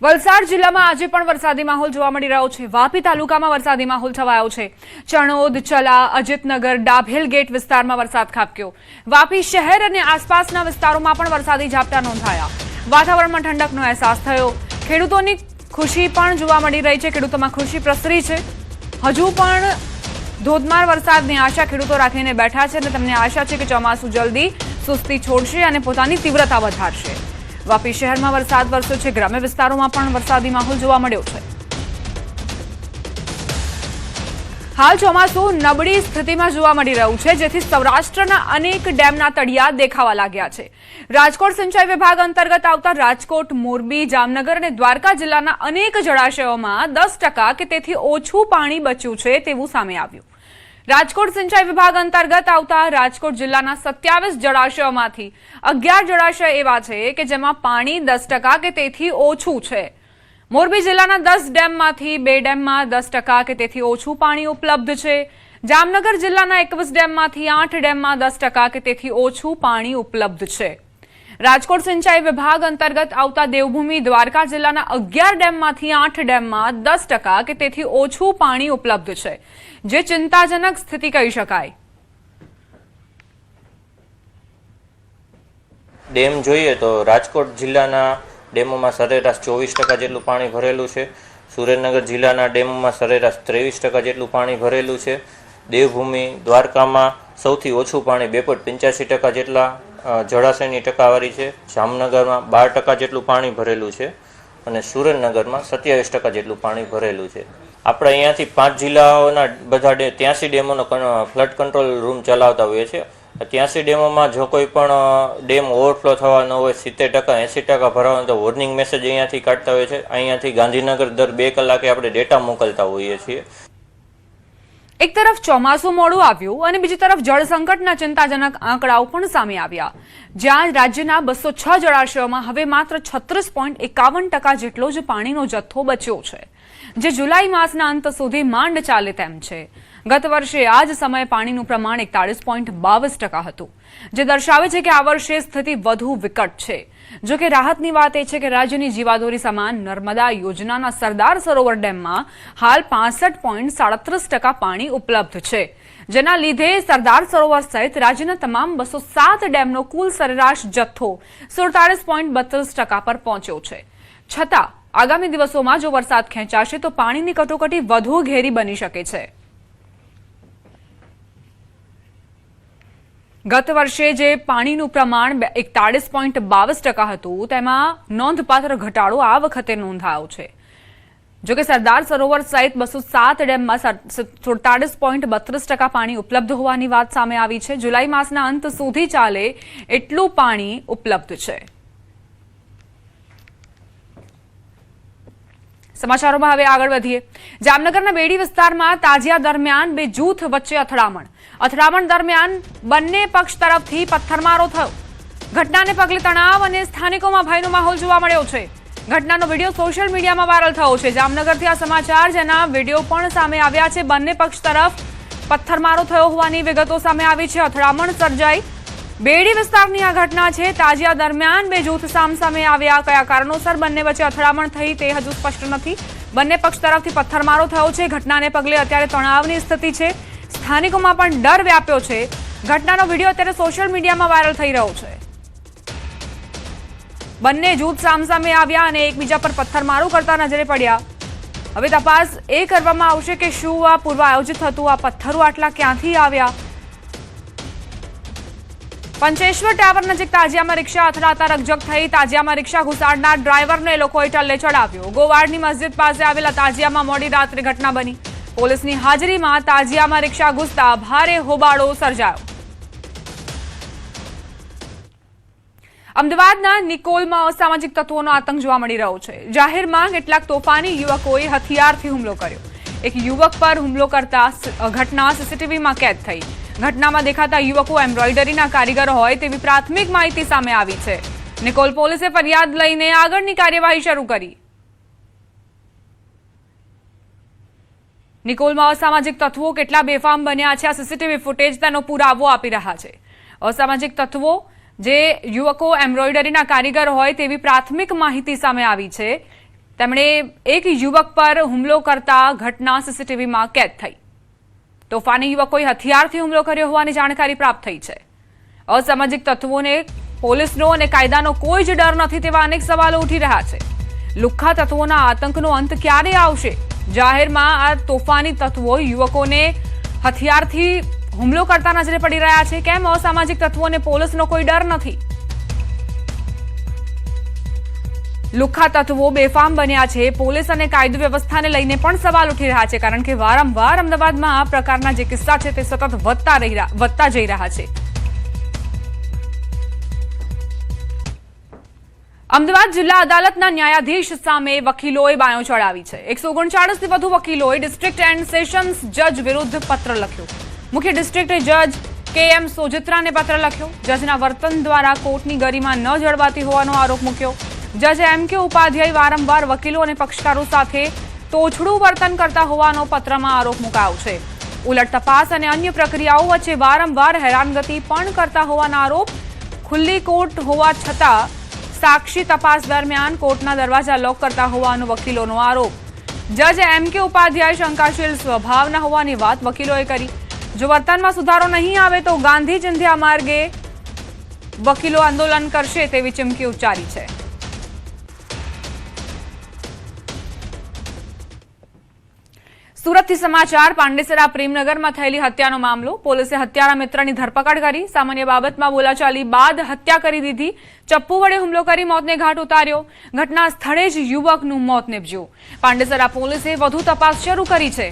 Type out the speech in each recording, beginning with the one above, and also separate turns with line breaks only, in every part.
વલસાડ જિલ્લામાં આજે પણ વરસાદી માહોલ જોવા મળી રહ્યો છે। વાપી તાલુકામાં વરસાદી માહોલ છવાયો છે। ચણોદ, ચલા, અજીતનગર, ડાભેલ ગેટ વિસ્તારમાં વરસાદ ખાબક્યો। વાપી શહેર અને આસપાસના વિસ્તારોમાં પણ વરસાદી ઝાપટા નોંધાયા। વાતાવરણમાં ઠંડકનો અહેસાસ થયો। ખેડૂતોની ખુશી પણ જોવા મળી રહી છે। ખેડૂતોમાં ખુશી પ્રસરી છે। હજુ પણ ધોધમાર વરસાદની આશા ખેડૂતો રાખીને બેઠા છે અને તેમને આશા છે કે ચોમાસું જલ્દી સુસ્તી છોડશે અને પોતાની તીવ્રતા વધારશે। વાપી શહેરમાં વરસાદ વરસ્યો છે। ગ્રામ્ય વિસ્તારોમાં પણ વરસાદી માહોલ જોવા મળ્યો છે। હાલ ચોમાસું નબળી સ્થિતિમાં જોવા મળી રહ્યું છે, જેથી સૌરાષ્ટ્રના અનેક ડેમના તળિયા દેખાવા લાગ્યા છે। રાજકોટ સિંચાઈ વિભાગ અંતર્ગત આવતા રાજકોટ, મોરબી, જામનગર અને દ્વારકા જિલ્લાના અનેક જળાશયોમાં 10% કે તેથી ઓછું પાણી બચ્યું છે તેવું સામે આવ્યું। રાજકોટ સિંચાઈ વિભાગ અંતર્ગત આવતા રાજકોટ જિલ્લાના 27 જળાશયોમાંથી 11 જળાશય એવા છે કે જેમાં પાણી 10% કે તેથી ઓછું છે। મોરબી જિલ્લાના 10 ડેમમાંથી 2 ડેમમાં 10% કે તેથી ઓછું પાણી ઉપલબ્ધ છે। જામનગર જિલ્લાના 21 ડેમમાંથી 8 ડેમમાં 10% કે તેથી ઓછું પાણી ઉપલબ્ધ છે। રાજકોટ સિંચાઈ વિભાગ અંતર્ગત આવતા દેવભૂમિ, દ્વારકા જિલ્લાના 11 ડેમમાંથી 8 ડેમમાં 10% કે તેથી ઓછું પાણી ઉપલબ્ધ છે, જે ચિંતાજનક સ્થિતિ કહી શકાય।
ડેમ જોઈએ તો રાજકોટ જિલ્લાના ડેમોમાં સરેરાશ 24% જેટલું પાણી ભરેલું છે। સુરેન્દ્રનગર જિલ્લાના ડેમોમાં સરેરાશ 23% જેટલું પાણી ભરેલું છે। દેવભૂમિ, દ્વારકામાં સૌથી ઓછું પાણી 2.85% જેટલા જળાશયની ટકાવારી છે। જામનગરમાં 12% જેટલું પાણી ભરેલું છે અને સુરેન્દ્રનગરમાં 27% જેટલું પાણી ભરેલું છે। આપણે અહીંયાથી 5 જિલ્લાઓના બધા 83 ડેમોનો ફ્લડ કંટ્રોલ રૂમ ચલાવતા હોઈએ છીએ। 83 ડેમોમાં જો કોઈ પણ ડેમ ઓવરફ્લો થવાનો હોય 70% 80% ભરાવાનો તો વોર્નિંગ મેસેજ અહીંયાથી કાઢતા હોઈએ છીએ। અહીંયાથી ગાંધીનગર દર 2 કલાકે આપણે ડેટા મોકલતા હોઈએ છીએ।
એક તરફ ચોમાસું મોડું આવ્યું અને બીજી તરફ જળ સંકટના ચિંતાજનક આંકડાઓ પણ સામે આવ્યા, જ્યાં રાજ્યના 206 જળાશયોમાં હવે માત્ર 36.51% જેટલો જ પાણીનો જથ્થો બચ્યો છે, જે જુલાઈ માસના અંત સુધી માંડ ચાલે તેમ છે। ગત વર્ષે આ જ સમયે પાણીનું પ્રમાણ 41.22% હતું, જે દર્શાવે છે કે આ વર્ષે સ્થિતિ વધુ વિકટ છે। જો કે રાહતની વાત એ છે કે રાજ્યની જીવાદોરી સમાન નર્મદા યોજનાના સરદાર સરોવર ડેમમાં હાલ 65.37% પાણી ઉપલબ્ધ છે, જેના લીધે સરદાર સરોવર સહિત રાજ્યના તમામ 207 ડેમનો કુલ સરેરાશ જથ્થો 47.32% પર પહોંચ્યો છે। છતાં આગામી દિવસોમાં જો વરસાદ ખેંચાશે તો પાણીની કટોકટી વધુ ઘેરી બની શકે છે। ગત વર્ષે જે પાણીનું પ્રમાણ 41.22% હતું, તેમાં નોંધપાત્ર ઘટાડો આ વખતે નોંધાયો છે। જો કે સરદાર સરોવર સહિત 207 ડેમમાં 47.32% પાણી ઉપલબ્ધ હોવાની વાત સામે આવી છે। જુલાઈ માસના અંત સુધી ચાલે એટલું પાણી ઉપલબ્ધ છે। સમાચારોમાં હવે આગળ વધીએ। જામનગરના બેડી વિસ્તારમાં તાજિયા દરમિયાન 2 જૂથ વચ્ચે અથડામણ દરમિયાન બંને પક્ષ તરફથી પથ્થરમારો થયો। ઘટનાને પગલે તણાવ અને સ્થાનિકોમાં ભયનો માહોલ જોવા મળ્યો છે। ઘટનાનો વિડીયો સોશિયલ મીડિયામાં વાયરલ થયો છે। જામનગરથી આ સમાચાર, જેના વિડીયો પણ સામે આવ્યા છે। બંને પક્ષ તરફ પથ્થરમારો થયો હોવાની વિગતો સામે આવી છે। અથડામણ સર્જાઈ। બેડી વિસ્તારની આ ઘટના છે। તાજિયા દરમિયાન 2 જૂથ સામસામે આવ્યા। કયા કારણોસર બંને વચ્ચે અથડામણ થઈ તે હજુ સ્પષ્ટ નથી। બંને પક્ષ તરફથી પથ્થરમારો થયો છે। ઘટનાને પગલે અત્યારે તણાવની સ્થિતિ છે। સ્થાનિકોમાં પણ ડર વ્યાપ્યો છે। ઘટનાનો વિડીયો અત્યારે સોશિયલ મીડિયામાં વાયરલ થઈ રહ્યો છે। બંને જૂથ સામસામે આવ્યા અને એકબીજા પર પથ્થરમારો કરતા નજરે પડ્યા। હવે તપાસ એ કરવામાં આવશે કે શું આ પૂર્વ આયોજિત હતું? આ પથ્થરો આટલા ક્યાંથી આવ્યા? પંચેશ્વર ટાવર નજીક તાજિયામાં રિક્ષા અથડાતા રકઝક થઈ। તાજિયામાં રિક્ષા ઘુસાડનાર ડ્રાઈવરને લોકોએ ટલ્લે ચડાવ્યો। ગોવાડની મસ્જિદ પાસે આવેલા તાજિયામાં મોડી રાત્રે ઘટના બની। પોલીસની હાજરીમાં તાજિયામાં રિક્ષા ઘૂસતા ભારે હોબાળો સર્જાયો। અમદાવાદના નિકોલમાં અસામાજિક તત્વોનો આતંક જોવા મળી રહ્યો છે। જાહેરમાં કેટલાક તોફાની યુવકોએ હથિયારથી હુમલો કર્યો। એક યુવક પર હુમલો કરતા ઘટના સીસીટીવીમાં કેદ થઈ। ઘટનામાં દેખાતા યુવકો એમ્બ્રોઇડરીના કારીગર હોય તેવી પ્રાથમિક માહિતી સામે આવી છે। નિકોલ પોલીસે ફરિયાદ લઈને આગળની કાર્યવાહી શરૂ કરી। નિકોલમાં અસામાજિક તત્વો કેટલા બેફામ બન્યા છે, આ સીસીટીવી ફૂટેજ તેનો પુરાવો આપી રહ્યા છે। અસામાજિક તત્વો જે યુવકો એમ્બ્રોઇડરીના કારીગર હોય તેવી પ્રાથમિક માહિતી સામે આવી છે। તેમણે એક યુવક પર હુમલો કરતા ઘટના સીસીટીવીમાં કેદ થઈ। તોફાની યુવકોએ હથિયારથી હુમલો કર્યો હોવાની જાણકારી પ્રાપ્ત થઈ છે। અસામાજિક તત્વોને પોલીસનો અને કાયદાનો કોઈ જ ડર નથી તેવા અનેક સવાલો ઉઠી રહ્યા છે। લુખ્ખા તત્વોના આતંકનો અંત ક્યારે આવશે? જાહેરમાં આ તોફાની તત્વો યુવકોને હથિયારથી હુમલો કરતા નજરે પડી રહ્યા છે। કેમ અસામાજિક તત્વોને પોલીસનો કોઈ ડર નથી? લુખ્ખા તત્વો બેફામ બન્યા છે। પોલીસ અને કાયદો વ્યવસ્થાને લઈને પણ સવાલ ઉઠી રહ્યા છે, કારણ કે વારંવાર અમદાવાદમાં આ પ્રકારના જે કિસ્સા છે તે સતત વધતા જઈ રહ્યા છે। અમદાવાદ જિલ્લા અદાલતના ન્યાયાધીશ સામે વકીલોએ બાયો ચડાવી છે। 139થી વધુ વકીલોએ ડિસ્ટ્રિક્ટ એન્ડ સેશન્સ જજ વિરુદ્ધ પત્ર લખ્યો। મુખ્ય ડિસ્ટ્રિક્ટ જજ KM સોજિત્રાને પત્ર લખ્યો। જજના વર્તન દ્વારા કોર્ટની ગરિમા ન જળવાતી હોવાનો આરોપ મૂક્યો। જજ MK ઉપાધ્યાય વારંવાર વકીલો અને પક્ષકારો સાથે તોછડું વર્તન કરતા હોવાનો પત્રમાં આરોપ મુકાયો છે। ઉલટ તપાસ અને અન્ય પ્રક્રિયાઓ વચ્ચે વારંવાર હેરાનગતિ પણ કરતા હોવાના આરોપ। ખુલ્લી કોર્ટ હોવા છતાં સાક્ષી તપાસ દરમિયાન કોર્ટના દરવાજા લોક કરતા હોવાનો વકીલોનો આરોપ। જજ MK ઉપાધ્યાય શંકાશીલ સ્વભાવના હોવાની વાત વકીલોએ કરી। જો વર્તનમાં સુધારો નહીં આવે તો ગાંધી ચિંધ્યા માર્ગે વકીલો આંદોલન કરશે તેવી ચીમકી ઉચ્ચારી છે। સુરતથી સમાચાર। પાંડેસરા પ્રેમનગરમાં થયેલી હત્યાનો મામલો। પોલીસે હત્યારા મિત્રની ધરપકડ કરી। સામાન્ય બાબતમાં બોલાચાલી બાદ હત્યા કરી દીધી। ચપ્પુ વડે હુમલો કરી મોતને ઘાટ ઉતાર્યો। ઘટના સ્થળે જ યુવકનું મોત નીપજ્યું। પાંડેસરા પોલીસે વધુ તપાસ શરૂ કરી છે।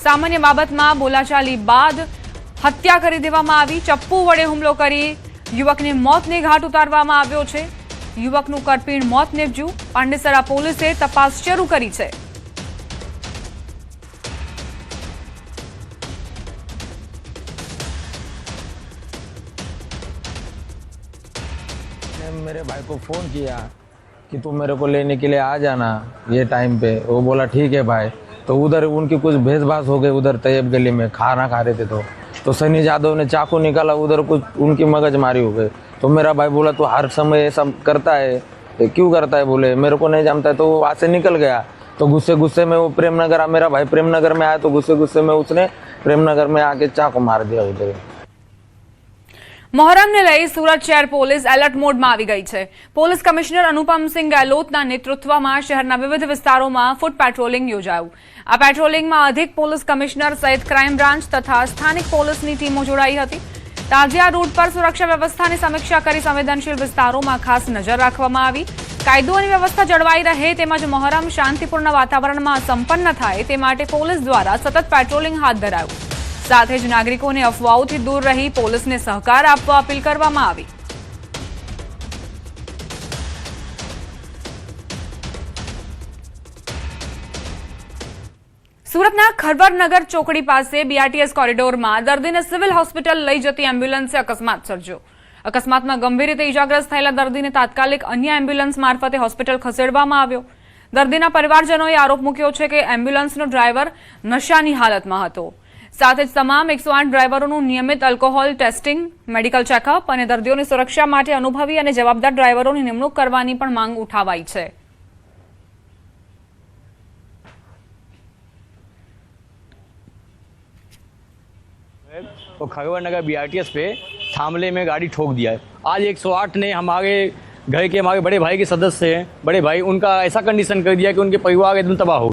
સામાન્ય બાબતમાં બોલાચાલી બાદ હત્યા કરી દેવામાં આવી। ચપ્પુ વડે હુમલો કરી યુવકને મોતને ઘાટ ઉતારવામાં આવ્યો છે। યુવકનું કરપીણ મોત નીપજ્યું। પાંડેસરા પોલીસે તપાસ શરૂ કરી છે।
मेरे भाई को फ़ोन किया कि तू मेरे को लेने के लिए आ जाना ये टाइम पे। वो बोला ठीक है भाई। तो उधर उनकी कुछ भेदभाव हो गई, उधर तैयब गली में खाना खा रहे थे तो सनी यादव ने चाकू निकाला, उधर कुछ उनकी मगजमारी हो गई। तो मेरा भाई बोला तू हर समय ऐसा करता है, ये क्यों करता है? बोले मेरे को नहीं जानता है। तो वो वहाँ से निकल गया। तो गुस्से में वो प्रेमनगर, मेरा भाई प्रेमनगर में आया तो गुस्से में उसने प्रेमनगर में आके चाकू मार दिया उधर।
મોહરમને લઈ સુરત શહેર પોલીસ એલર્ટ મોડમાં આવી ગઈ છે। પોલીસ કમિશનર અનુપમસિંહ ગેહલોતના નેતૃત્વમાં શહેરના વિવિધ વિસ્તારોમાં ફૂટ પેટ્રોલિંગ યોજાયું। આ પેટ્રોલિંગમાં અધિક પોલીસ કમિશનર સહિત ક્રાઇમ બ્રાન્ચ તથા સ્થાનિક પોલીસની ટીમો જોડાઈ હતી। તાજિયા રૂટ પર સુરક્ષા વ્યવસ્થાની સમીક્ષા કરી સંવેદનશીલ વિસ્તારોમાં ખાસ નજર રાખવામાં આવી। કાયદો અને વ્યવસ્થા જળવાઈ રહે તેમજ મોહરમ શાંતિપૂર્ણ વાતાવરણમાં સંપન્ન થાય તે માટે પોલીસ દ્વારા સતત પેટ્રોલિંગ હાથ ધરાયું। સાથે જ નાગરિકોને અફવાઓથી દૂર રહી પોલીસને સહકાર આપવા અપીલ કરવામાં આવી। સુરતના ખરવરનગર ચોકડી પાસે BRTS કોરિડોરમાં દર્દીને સિવિલ હોસ્પિટલ લઈ જતી એમ્બ્યુલન્સે અકસ્માત સર્જ્યો। અકસ્માતમાં ગંભીર રીતે ઇજાગ્રસ્ત થયેલા દર્દીને તાત્કાલિક અન્ય એમ્બ્યુલન્સ મારફતે હોસ્પિટલ ખસેડવામાં આવ્યો। દર્દીના પરિવારજનોએ આરોપ મૂક્યો છે કે એમ્બ્યુલન્સનો ડ્રાઈવર નશાની હાલતમાં હતો। સાથે જ તમામ 108 ડ્રાઈવરોનું નિયમિત આલ્કોહોલ ટેસ્ટિંગ, મેડિકલ ચેકઅપ અને દર્દીઓની સુરક્ષા માટે અનુભવી અને જવાબદાર ડ્રાઈવરોની નિમણૂક કરવાની પણ માંગ ઉઠાવાઈ છે।
तो खगवानगर BRTS पे थामले में गाड़ी ठोक दिया है। आज 108 ने हमारे घर के हमारे बड़े भाई के सदस्य हैं, बड़े भाई उनका ऐसा कंडीशन कर दिया कि उनके परिवार एकदम तबाह हो